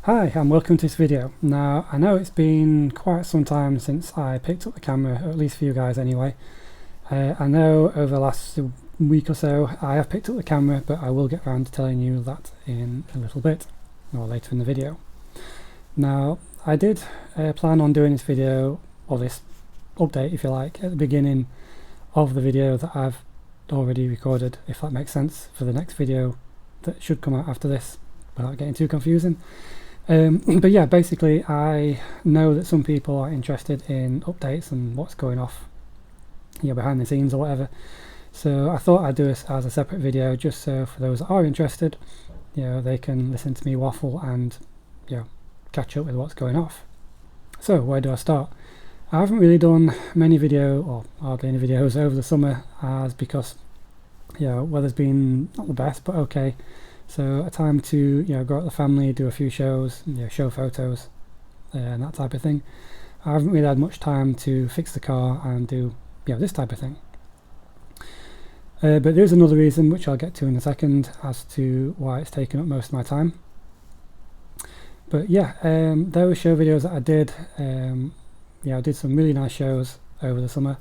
Hi and welcome to this video. Now I know it's been quite some time since I picked up the camera, or at least for you guys anyway. I know over the last week or so I have picked up the camera, but I will get around to telling you that in a little bit or later in the video. Now I did plan on doing this video, or this update if you like, at the beginning of the video that I've already recorded, if that makes sense, for the next video that should come out after this without getting too confusing. But yeah, basically I know that some people are interested in updates and what's going off, behind the scenes or whatever, so I thought I'd do this as a separate video just so for those that are interested, they can listen to me waffle and catch up with what's going off. So where do I start? I haven't really done many or hardly any videos over the summer, as because weather's been not the best, but okay. So a time to go out with the family, do a few shows, show photos, and that type of thing. I haven't really had much time to fix the car and do this type of thing. But there's another reason which I'll get to in a second as to why it's taken up most of my time. But those show videos that I did, I did some really nice shows over the summer.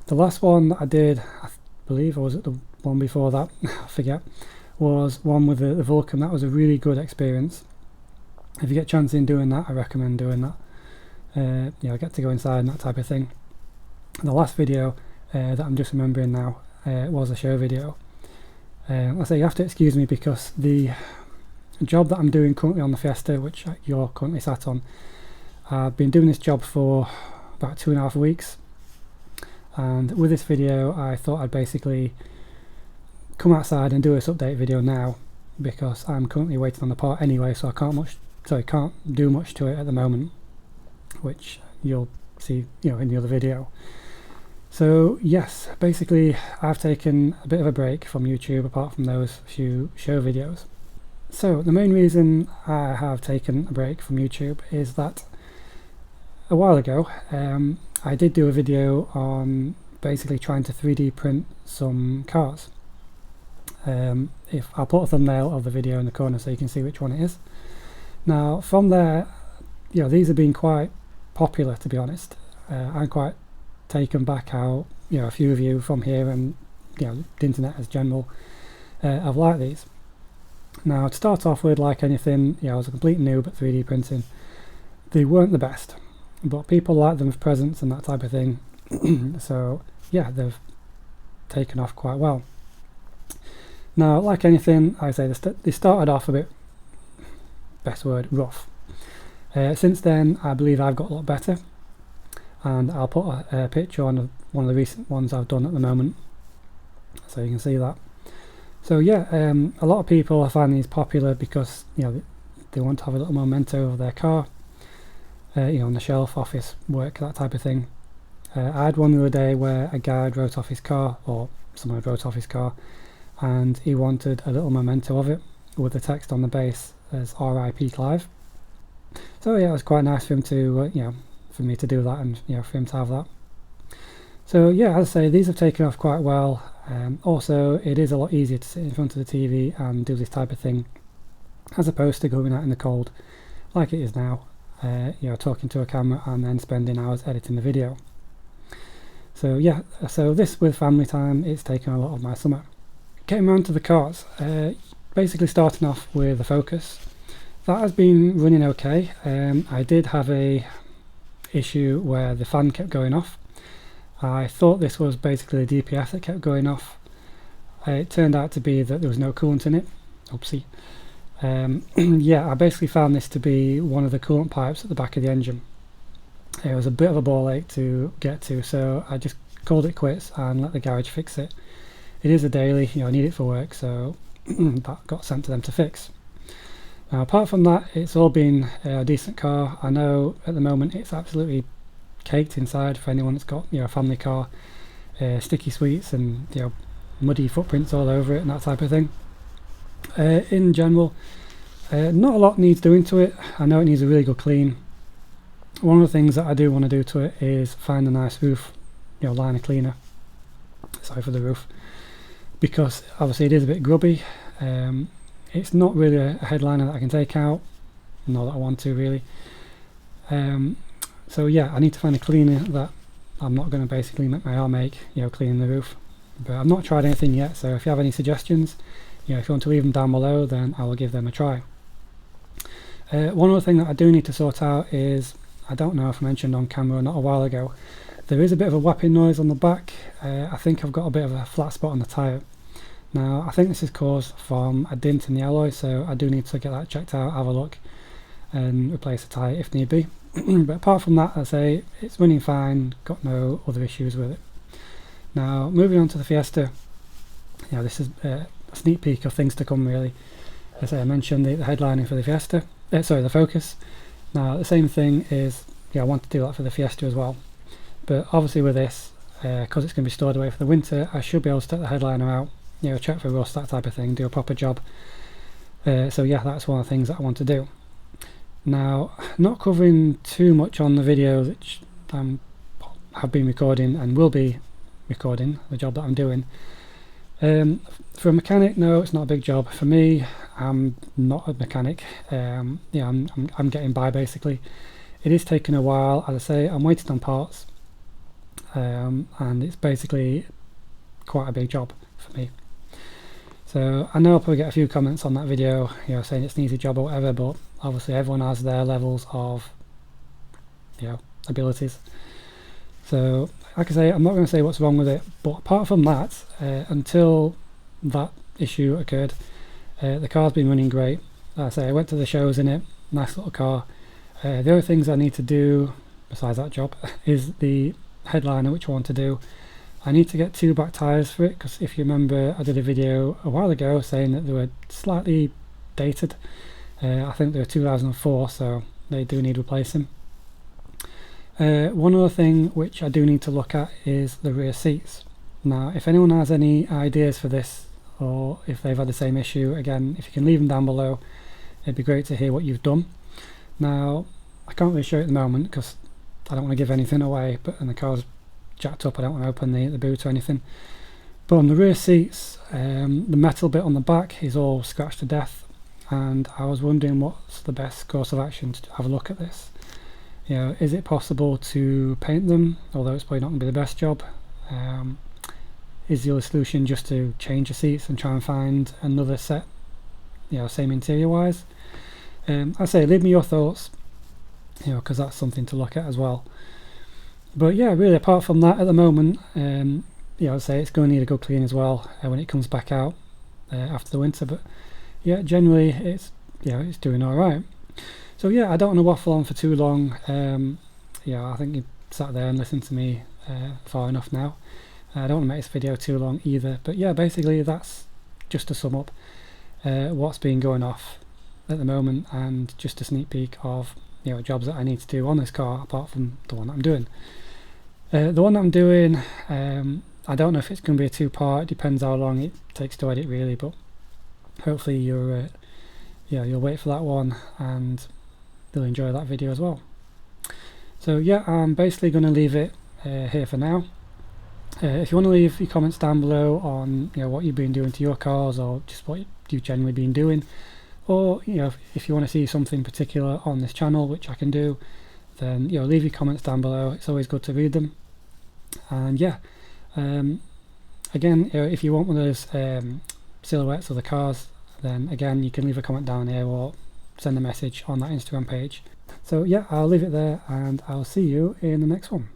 The last one that I did, I believe, or was it the one before that? I forget. Was one with the Vulcan. That was a really good experience. If you get a chance in doing that, I recommend doing that. Get to go inside and that type of thing. The last video that I'm just remembering now was a show video. I say you have to excuse me because the job that I'm doing currently on the Fiesta, which you're currently sat on, I've been doing this job for about 2.5 weeks, and with this video I thought I'd basically come outside and do this update video now, because I'm currently waiting on the part anyway, so I can't do much to it at the moment, which you'll see in the other video. So yes, basically I've taken a bit of a break from YouTube apart from those few show videos. So the main reason I have taken a break from YouTube is that a while ago I did do a video on basically trying to 3D print some cars. If I'll put a thumbnail of the video in the corner so you can see which one it is. Now from there, these have been quite popular, to be honest. I'm quite taken back how a few of you from here and the internet as general have liked these. Now to start off with, like anything, I was a complete noob at 3D printing. They weren't the best, but people like them as presents and that type of thing. So they've taken off quite well. Now, like anything, I say they started off a bit, best word, rough. Since then, I believe I've got a lot better, and I'll put a picture on one of the recent ones I've done at the moment, so you can see that. So a lot of people are finding these popular because they want to have a little memento of their car, on the shelf, office work, that type of thing. I had one the other day where a guy wrote off his car, or someone wrote off his car, and he wanted a little memento of it with the text on the base as R.I.P. Clive. So it was quite nice for him to for me to do that, and for him to have that. So as I say, these have taken off quite well. Also, it is a lot easier to sit in front of the TV and do this type of thing as opposed to going out in the cold like it is now, talking to a camera and then spending hours editing the video. So so this, with family time, it's taken a lot of my summer. Getting around to the cars, basically starting off with the Focus. That has been running okay. I did have a issue where the fan kept going off. I thought this was basically the DPF that kept going off. It turned out to be that there was no coolant in it. Oopsie. I basically found this to be one of the coolant pipes at the back of the engine. It was a bit of a ball ache to get to, so I just called it quits and let the garage fix it. It is a daily, I need it for work, so that got sent to them to fix. Now apart from that, it's all been a decent car. I know at the moment it's absolutely caked inside for anyone that's got a family car, sticky sweets and muddy footprints all over it and that type of thing. In general, not a lot needs doing to it. I know it needs a really good clean. One of the things that I do want to do to it is find a nice roof liner cleaner, sorry for the roof, because obviously it is a bit grubby. It's not really a headliner that I can take out. not that I want to really. So yeah, I need to find a cleaner that I'm not going to basically make my arm ache, cleaning the roof. But I've not tried anything yet, so if you have any suggestions, if you want to leave them down below, then I will give them a try. One other thing that I do need to sort out is, I don't know if I mentioned on camera or not a while ago, there is a bit of a whapping noise on the back. I think I've got a bit of a flat spot on the tyre. Now I think this is caused from a dint in the alloy, so I do need to get that checked out, have a look and replace the tyre if need be. But apart from that, I say it's running fine, got no other issues with it. Now moving on to the Fiesta, this is a sneak peek of things to come really. As I mentioned, the headlining for the Fiesta, the Focus. Now the same thing is, I want to do that for the Fiesta as well. But obviously with this, because it's going to be stored away for the winter, I should be able to take the headliner out, check for rust, that type of thing, do a proper job. So yeah, that's one of the things that I want to do. Now, not covering too much on the video which I have been recording and will be recording, the job that I'm doing. For a mechanic, no, it's not a big job. For me, I'm not a mechanic. I'm getting by basically. It is taking a while, as I say, I'm waiting on parts. And it's basically quite a big job for me. So I know I'll probably get a few comments on that video, saying it's an easy job or whatever, but obviously everyone has their levels of, abilities. So like I say, I'm not going to say what's wrong with it, but apart from that, until that issue occurred, the car's been running great. Like I say, I went to the shows in it, nice little car. The other things I need to do besides that job is the headliner, which I want to do. I need to get 2 back tyres for it, because if you remember, I did a video a while ago saying that they were slightly dated. I think they were 2004, so they do need replacing. One other thing which I do need to look at is the rear seats. Now if anyone has any ideas for this, or if they've had the same issue, again, if you can leave them down below, it'd be great to hear what you've done. Now I can't really show it at the moment because I don't want to give anything away, and the car's jacked up, I don't want to open the boot or anything. But on the rear seats, the metal bit on the back is all scratched to death, and I was wondering what's the best course of action to have a look at this. Is it possible to paint them, although it's probably not going to be the best job? Is the other solution just to change the seats and try and find another set, same interior wise? I say leave me your thoughts, because that's something to look at as well. But yeah, really apart from that, at the moment, I'd say it's going to need a good clean as well when it comes back out after the winter. But yeah, generally it's it's doing all right. So yeah, I don't want to waffle on for too long. I think you sat there and listened to me far enough now. I don't want to make this video too long either. But yeah, basically that's just to sum up what's been going off at the moment, and just a sneak peek of jobs that I need to do on this car apart from the one that I'm doing. The one that I'm doing, I don't know if it's going to be a 2-part. It depends how long it takes to edit really, but hopefully you'll wait for that one and you'll enjoy that video as well. So yeah, I'm basically going to leave it here for now. If you want to leave your comments down below on what you've been doing to your cars, or just what you've generally been doing, or if you want to see something particular on this channel which I can do, then leave your comments down below. It's always good to read them. And yeah, again, if you want one of those silhouettes of the cars, then again you can leave a comment down here or send a message on that Instagram page. So yeah, I'll leave it there and I'll see you in the next one.